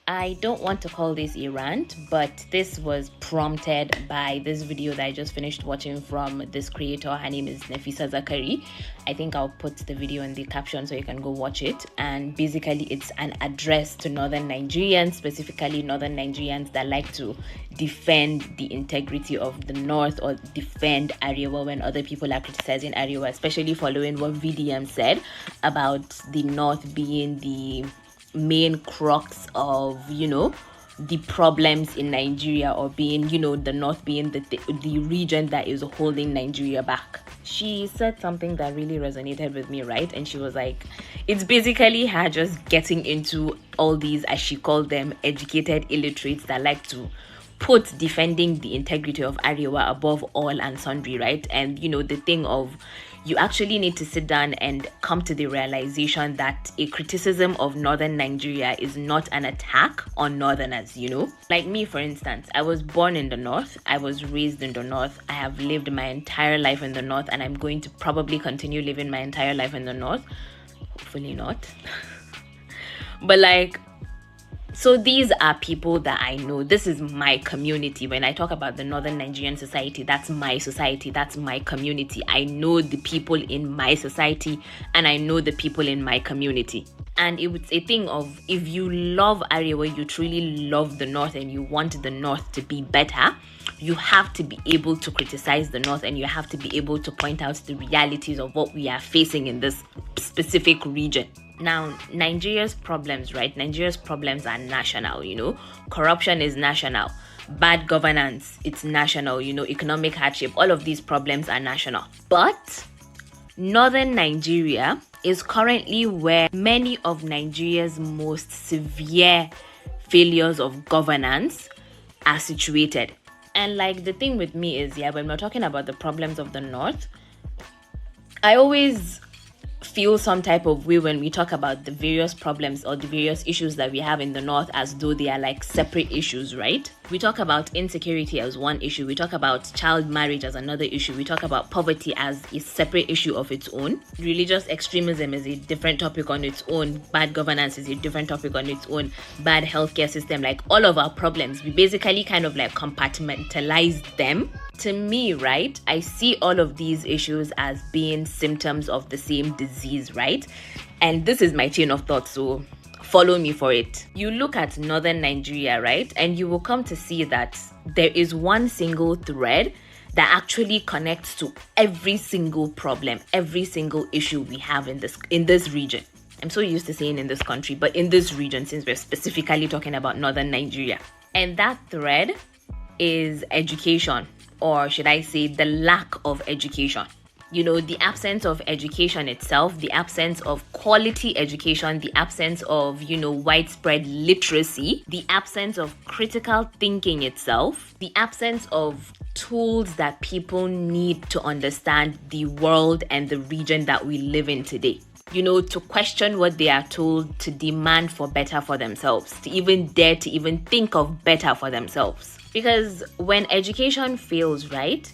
I don't want to call this a rant, but this was prompted by this video that I just finished watching from this creator. Her name is Nefisa Zakari. I think I'll put the video in the caption so you can go watch it. And basically, it's an address to Northern Nigerians, specifically Northern Nigerians that like to defend the integrity of the North or defend Arewa when other people are criticizing Arewa, especially following what VDM said about the North being the main crux of the problems in Nigeria, or being the North being the region that is holding Nigeria back. She said something that really resonated with me, right? And she was like, it's basically her just getting into all these, as she called them, educated illiterates that like to put defending the integrity of Arewa above all and sundry, right? And the thing of, you actually need to sit down and come to the realization that a criticism of Northern Nigeria is not an attack on Northerners, Like me, for instance, I was born in the North. I was raised in the North. I have lived my entire life in the North, and I'm going to probably continue living my entire life in the North. Hopefully not. But so these are people that I know. This is my community. When I talk about the Northern Nigerian society, that's my society. That's my community. I know the people in my society, and I know the people in my community. And it's a thing of, if you love Arewa, you truly love the North, and you want the North to be better, you have to be able to criticize the North, and you have to be able to point out the realities of what we are facing in this specific region. Now, Nigeria's problems, right? Nigeria's problems are national, Corruption is national. Bad governance, it's national, Economic hardship, all of these problems are national. But Northern Nigeria is currently where many of Nigeria's most severe failures of governance are situated. And the thing with me is, when we're talking about the problems of the North, I always feel some type of way when we talk about the various problems or the various issues that we have in the North, as though they are separate issues, right? We talk about insecurity as one issue. We talk about child marriage as another issue. We talk about poverty as a separate issue of its own. Religious extremism is a different topic on its own. Bad governance is a different topic on its own. Bad healthcare system, all of our problems, we basically kind of compartmentalize them. To me, right, I see all of these issues as being symptoms of the same disease, right? And this is my chain of thought, so follow me for it. You look at Northern Nigeria, right, and you will come to see that there is one single thread that actually connects to every single problem, every single issue we have in this region. I'm so used to saying in this country, but in this region, since we're specifically talking about Northern Nigeria. And that thread is education. Or should I say the lack of education? The absence of education itself, the absence of quality education, the absence of, widespread literacy, the absence of critical thinking itself, the absence of tools that people need to understand the world and the region that we live in today. To question what they are told, to demand for better for themselves, to even dare to even think of better for themselves. Because when education fails, right,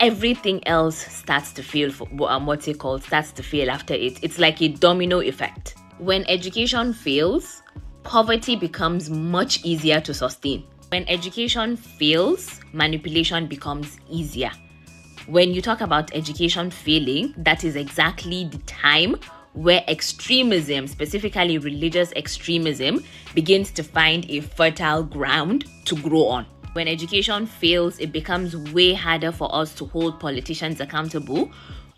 everything else starts to fail starts to fail after it. It's like a domino effect. When education fails, poverty becomes much easier to sustain. When education fails, manipulation becomes easier. When you talk about education failing, that is exactly the time where extremism, specifically religious extremism, begins to find a fertile ground to grow on. When education fails, it becomes way harder for us to hold politicians accountable.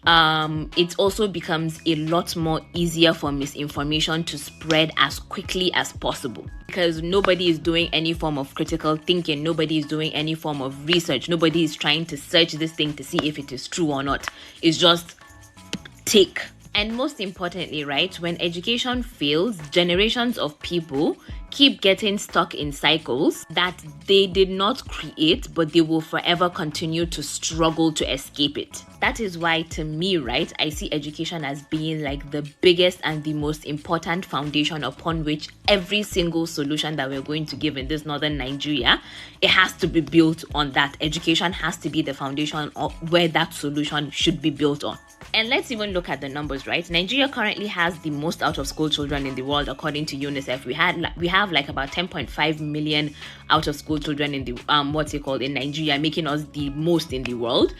It also becomes a lot more easier for misinformation to spread as quickly as possible, because nobody is doing any form of critical thinking. Nobody is doing any form of research. Nobody is trying to search this thing to see if it is true or not. It's just take. And most importantly, right, when education fails, generations of people keep getting stuck in cycles that they did not create, but they will forever continue to struggle to escape it. That is why, to me, right, I see education as being the biggest and the most important foundation upon which every single solution that we're going to give in this Northern Nigeria, it has to be built on that. Education has to be the foundation of where that solution should be built on. And let's even look at the numbers, right? Nigeria currently has the most out-of-school children in the world, according to UNICEF. We had have like about 10.5 million out of school children in the in Nigeria, making us the most in the world.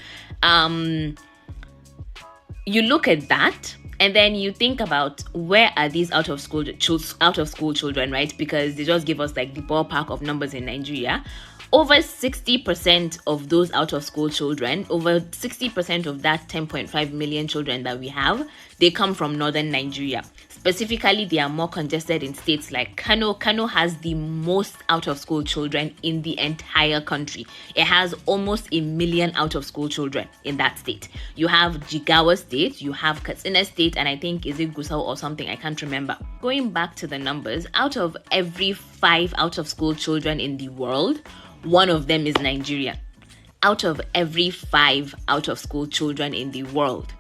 You look at that and then you think about, where are these out of school children, right? Because they just give us like the ballpark of numbers in Nigeria. Over 60% of those out of school children, over 60% of that 10.5 million children that we have, they come from Northern Nigeria. Specifically, they are more congested in states like Kano. Kano has the most out of school children in the entire country. It has almost 1 million out of school children in that state. You have Jigawa State, you have Katsina State, and I think is it Gusau or something, I can't remember. Going back to the numbers, out of every 5 out of school children in the world, 1 of them is Nigerian. Out of every 5 out of school children in the world,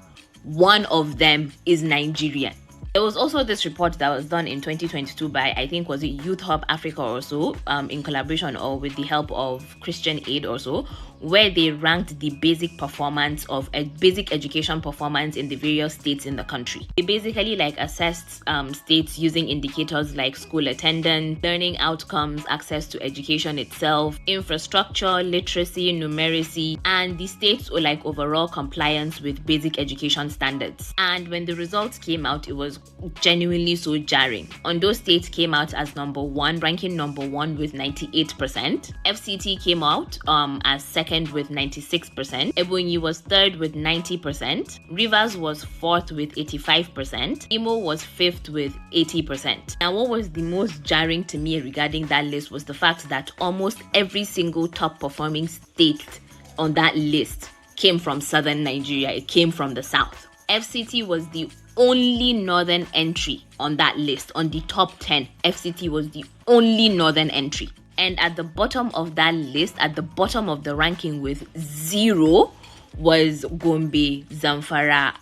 1 of them is Nigerian. There was also this report that was done in 2022 by, I think, was it Youth Hub Africa or so, in collaboration or with the help of Christian Aid or so, where they ranked the basic performance of basic education performance in the various states in the country. They basically like assessed states using indicators like school attendance, learning outcomes, access to education itself, infrastructure, literacy, numeracy, and the states were like overall compliance with basic education standards. And when the results came out, it was genuinely so jarring. Ondo State came out as number 1, ranking number 1 with 98%. FCT came out as second with 96%. Ebonyi was third with 90%. Rivers was fourth with 85%. Imo was fifth with 80%. Now, what was the most jarring to me regarding that list was the fact that almost every single top performing state on that list came from southern Nigeria. It came from the south. FCT was the only northern entry on that list. On the top 10, FCT was the only northern entry. And at the bottom of that list, at the bottom of the ranking with 0, was Gombe, Zamfara,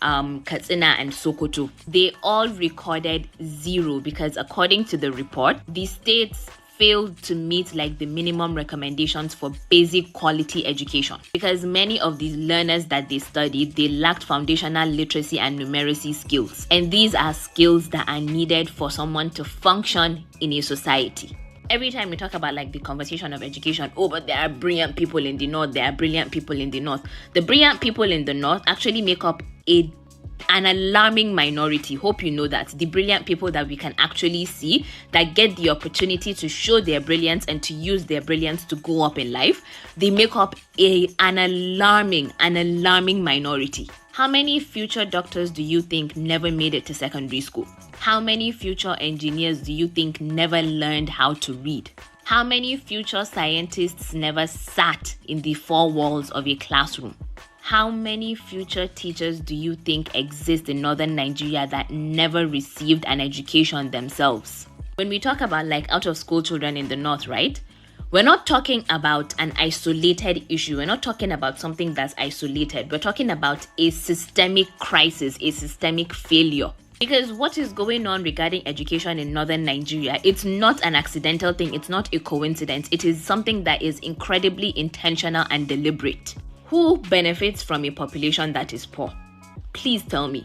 Katsina, and Sokoto. They all recorded 0 because according to the report, the states failed to meet like the minimum recommendations for basic quality education, because many of these learners that they studied, they lacked foundational literacy and numeracy skills, and these are skills that are needed for someone to function in a society. Every time we talk about like the conversation of education, oh, but there are brilliant people in the north, there are brilliant people in the north. The brilliant people in the north actually make up an alarming minority. Hope you know that. The brilliant people that we can actually see that get the opportunity to show their brilliance and to use their brilliance to go up in life, they make up an alarming minority. How many future doctors do you think never made it to secondary school? How many future engineers do you think never learned how to read? How many future scientists never sat in the 4 walls of a classroom? How many future teachers do you think exist in northern Nigeria that never received an education themselves? When we talk about like out of school children in the north, right? We're not talking about an isolated issue. We're not talking about something that's isolated. We're talking about a systemic crisis, a systemic failure. Because what is going on regarding education in northern Nigeria, it's not an accidental thing. It's not a coincidence. It is something that is incredibly intentional and deliberate. Who benefits from a population that is poor? Please tell me.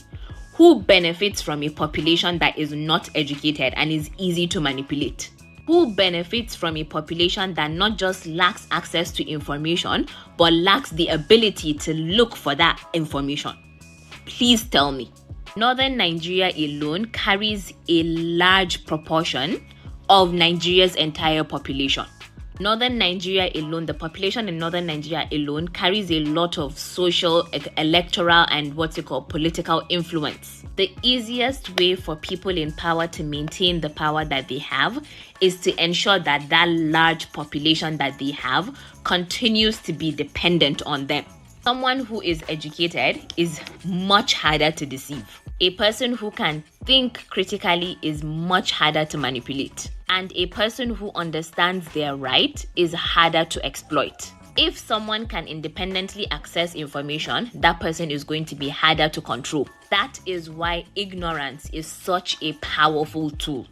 Who benefits from a population that is not educated and is easy to manipulate? Who benefits from a population that not just lacks access to information, but lacks the ability to look for that information? Please tell me. Northern Nigeria alone carries a large proportion of Nigeria's entire population. Northern Nigeria alone, the population in Northern Nigeria alone carries a lot of social, electoral, and political influence. The easiest way for people in power to maintain the power that they have is to ensure that that large population that they have continues to be dependent on them. Someone who is educated is much harder to deceive. A person who can think critically is much harder to manipulate. And a person who understands their right is harder to exploit. If someone can independently access information, that person is going to be harder to control. That is why ignorance is such a powerful tool.